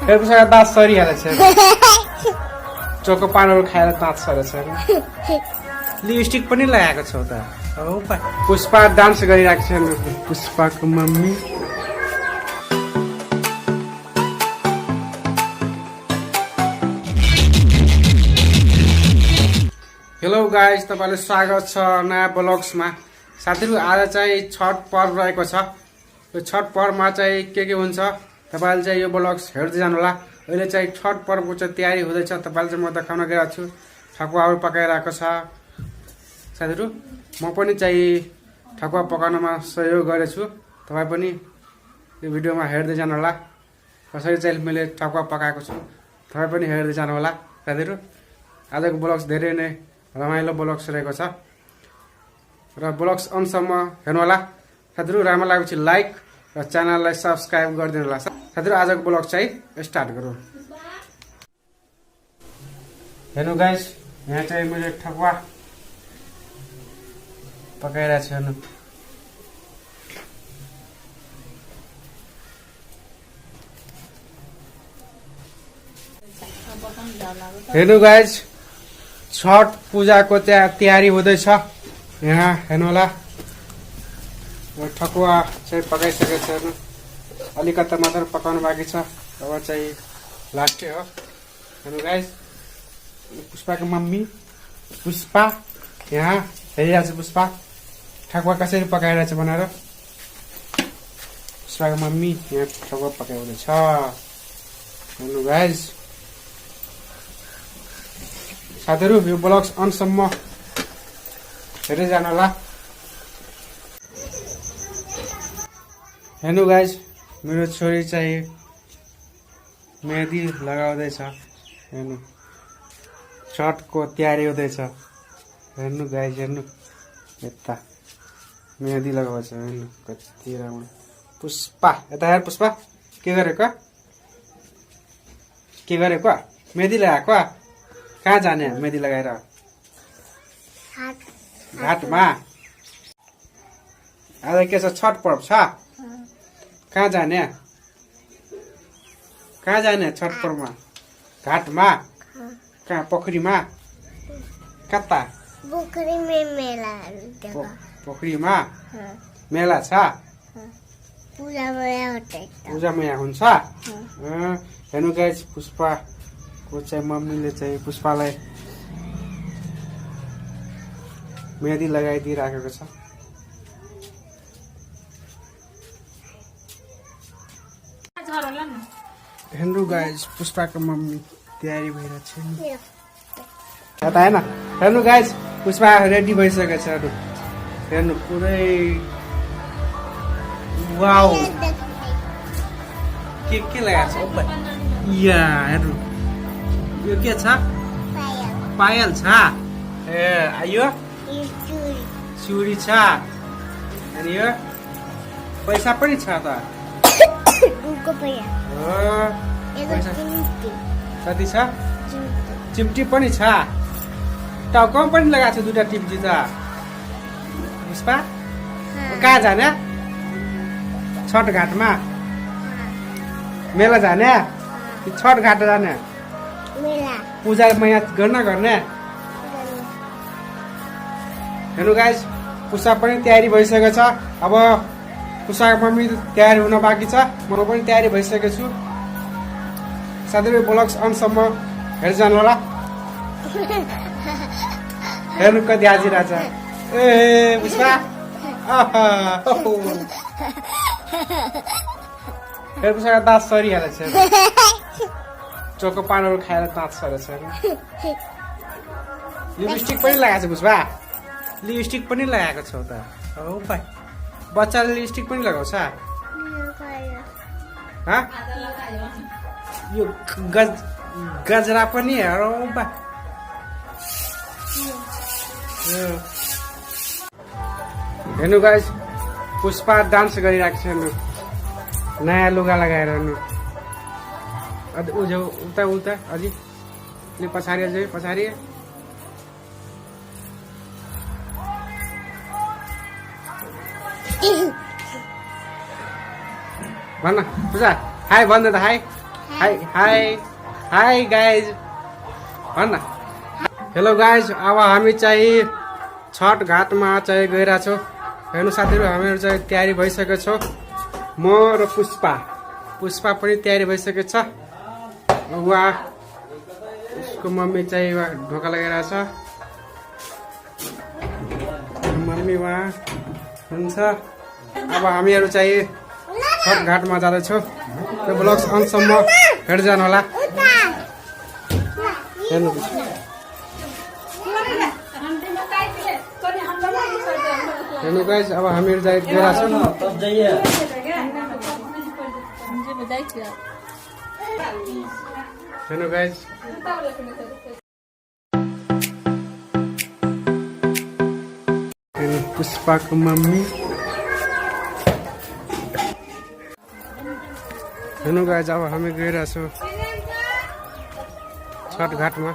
हेर्नुसँग दाँत सरिहालेछ चोको पानहरू खाएर दाँत सरेछ लिपस्टिक पनि लगाएको छौ त पुष्पा डान्स गरिरहेको छ पुष्पाको मम्मी हेलो गाइज तपाईलाई स्वागत छ नयाँ ब्लग्समा साथीहरु आज चाहिँ छठ पर्व रहेको छ यो छठ पर्वमा चाहिँ के हुन्छ तपाईले चाहिँ यो ब्लग्स हेर्दै जानु होला अहिले चाहिँ छठ पर्वको चाहिँ तयारी हुँदैछ तपाईलाई चाहिँ म देखाउन गएको छु ठकुवाहरु पकाइरहेको छ साथीहरु म पनि चाहिँ ठकुवा पकाउनमा सहयोग गरेछु तपाई पनि यो भिडियोमा हेर्दै जानु होला कसरी चाहिँ मैले ठकुवा पकाएको छु तपाई पनि हेर्दै जानु होला साथीहरु आजको ब्लग्स धेरै नै रमाइलो ब्लग्स रहेको छ र ब्लग्स अन्तसम्म हेर्नु होला साथीहरु राम्रो लागेपछि लाइक र च्यानललाई सब्स्क्राइब गरिदिनु होला साथीहरु आजको ब्लग चाहिँ स्टार्ट गरौँ हेर्नु गाइस यहाँ चाहिँ मैले ठकुवा पकाइरहेको छु हेर्नु गाइस छठ पूजाको तयारी हुँदैछ यहाँ हेर्नु होला ठकुवा चाहिँ पकाइसकेको छ हेर्नु अलिकति मात्र पकाउनु बाँकी छ अब चाहिँ लास्टै हो हेर्नु गाइस पुष्पाको मम्मी पुष्पा यहाँ हेरिरहेको छ पुष्पा ठकुवा कसरी पकाइरहेछ भनेर पुष्पाको मम्मी यहाँ ठकुवा पकाउँदैछ हेर्नु गाइस साथीहरु यो ब्लग्स अन्तसम्म हेर्दै जानु होला हेर्नु गाइस मेरो छोरी चाहिँ मेहदी लगाउँदैछ हेर्नु छठको तयारी हुँदैछ हेर्नु गाइस हेर्नु यता मेहदी लगाउँछ हेर्नु कति राम्रो पुष्पा यता हेर पुष्पा के गरेको मेहदी लगाएको कहाँ जाने मेहदी लगाएर घाटमा आज के छ छठ पर्व छ कहाँ जाने छठ पर्वमा घाटमा कहाँ पोखरीमा कता पोखरीमा मेला छ पूजा मया हुन्छ हेर्नु गाइस पुष्पा को चाहिँ मम्मीले चाहिँ पुष्पालाई मेहदी लगाइदिइराखेको छ हेर्नु गाइस पुष्पाको मम्मी तयारी भइरहेको छ यता हैन हेर्नु गाइस पुष्पा रेडी भइसकेको छ हेर्नु पुरै वाउ के लगाएको छ या हेर्नु यो के छ पायल छ ए आयो चुरी छ अनि यो पैसा पनि छ त कति छ चिम्टी पनि छ टाउकोमा पनि लगाएको छ दुईटा टिप्ची त पुष्पा कहाँ जाने छठ घाटमा मेला जाने कि छठ घाट जाने पूजा मैया गर्ने हेर्नु गाइस पुष्पा पनि तयारी भइसकेको छ अब पुष्पाको मम्मी तयारी हुन बाँकी छ म पनि तयारी भइसकेको छु साथीहरु ब्लग्स अन्तसम्म हेर्दै जानु होला हेर्नु कति आजिरहेछ ए पुष्पा हेर्नुसँग दाँत सरिहालेछ चोको पानहरू खाएर दाँत सरेछ लिपस्टिक पनि लगाएको छ पुष्पा लिपस्टिक पनि लगाएको छौ त बच्चाले लिपस्टिक पनि लगाउँछ यो गजरा पनि हेर्नु गाइस पुष्पा डान्स गरिरहेको छ हेर्नु नयाँ लुगा लगाएर हेर्नु उता अझै पछाडि भन्न पूजा हाई भन्न त high high high hi guys भन्न हेलो गाइज अब हामी चाहिँ छठ घाटमा चाहिँ गइरहेछौँ हेर्नु साथीहरू हामीहरू चाहिँ तयारी भइसकेको छौँ म र पुष्पा पनि तयारी भइसकेको छ उहाँ उसको मम्मी चाहिँ ढोका लगाइरहेछ मम्मी उहाँ हुन्छ अब हामीहरू चाहिँ छठ घाटमा जाँदैछौँ त्यो ब्लग्स अन्तसम्म हेर्दै जानु होला हेर्नु गाइज अब हामीहरू गइरहेछौँ हेर्नु गाइज पुष्पाको मम्मी हेर्नु गाइज अब हामी गइरहेछौँ छठ घाटमा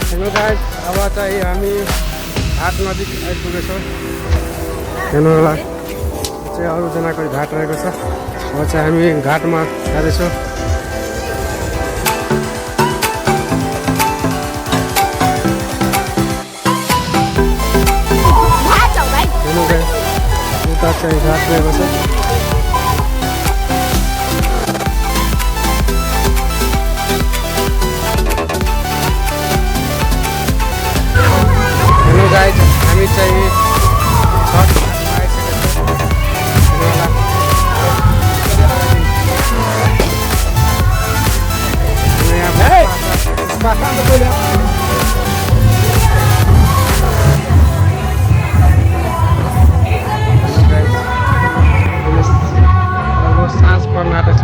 हेलो गाइज अब चाहिँ हामी घाट नजिक आइपुगेछौँ हेर्नु होला चाहिँ अरूजनाको घाट रहेको छ अब चाहिँ हामी घाटमा जाँदैछौँ हेर्नु गाइज उता चाहिँ घाट रहेको छ गाइज हामी चाहिँ छठ घाटमा आइसकेको छौँ हेर्नु होला साँझ पर्न आँटेको छ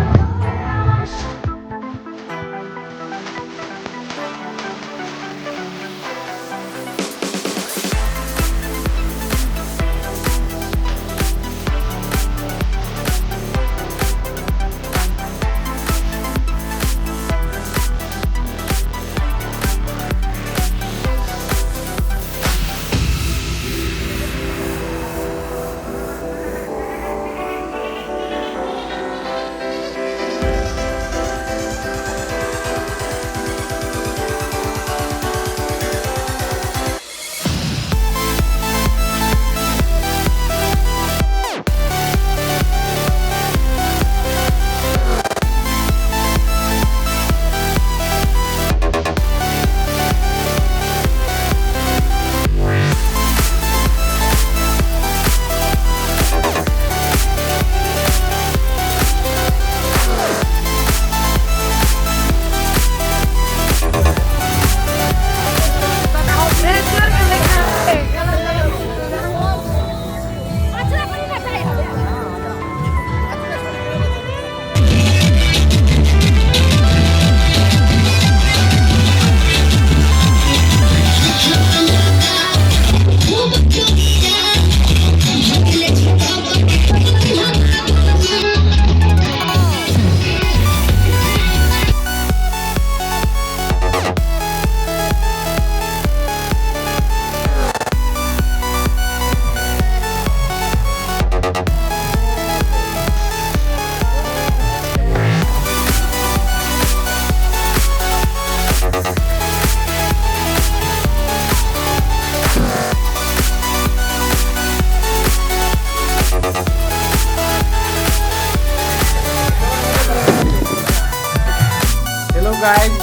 गाइज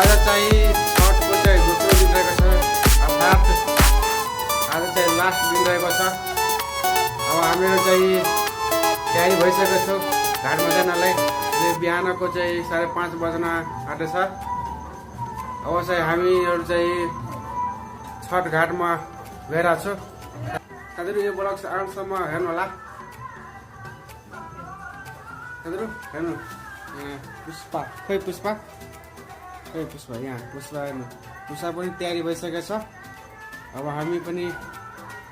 आज चाहिँ छठको चाहिँ दोस्रो दिन रहेको छ अर्थात् आज चाहिँ लास्ट दिन रहेको छ अब हामीहरू चाहिँ तयारी भइसकेको छौँ घाटमा जानलाई बिहानको चाहिँ 5:30 बज्न आँटेछ अब चाहिँ हामीहरू चाहिँ छठ घाटमा गइरहेको छौँ साथीहरू यो ब्लग आरामसम्म हेर्नु होला साथीहरू हेर्नु पुष्पा खोइ पुष्पा यहाँ पुष्पा हेर्नु पुष्पा पनि तयारी भइसकेको छ अब हामी पनि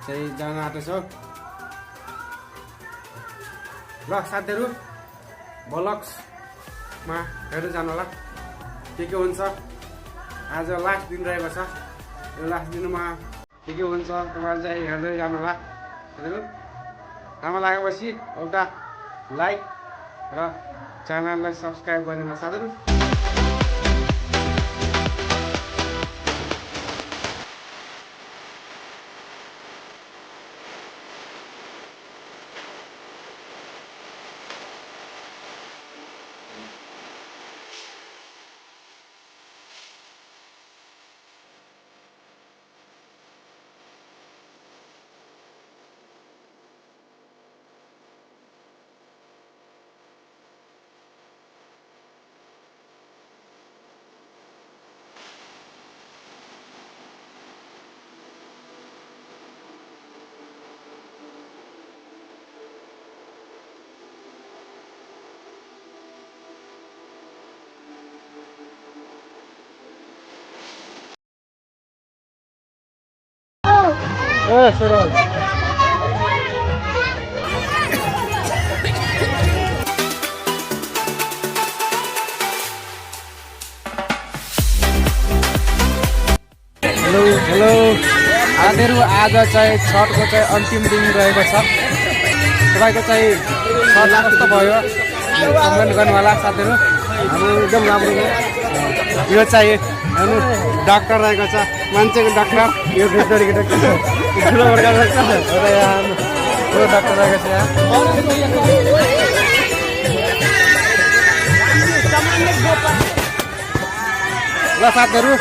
चाहिँ जान आँटेछौँ ल साथीहरू ब्लग्समा हेर्दै जानु होला के हुन्छ आज लास्ट दिन रहेको छ यो लास्ट दिनमा के हुन्छ तपाईँहरू चाहिँ हेर्दै जानु होला साथीहरू राम्रो लागेपछि एउटा लाइक र च्यानललाई सब्सक्राइब गरिदिनु साथीहरू सुरज हेलो साथीहरू आज चाहिँ छठको चाहिँ अन्तिम दिन रहेको छ तपाईँको चाहिँ छठ कस्तो भयो कमेन्ट गर्नु होला साथीहरू हाम्रो एकदम राम्रो यो चाहिँ हेर्नु डाक्टर रहेको छ मान्छेको डाक्टर यो भेटनेरीको डाक्टर ठुलो प्रकारको डाक्टर रहेको छ यहाँ ल साथीहरू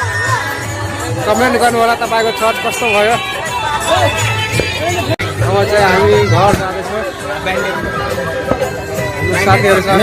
कमेन्ट गर्नु होला तपाईँको छठ कस्तो भयो अब चाहिँ हामी घर जाँदैछौँ साथीहरूसँग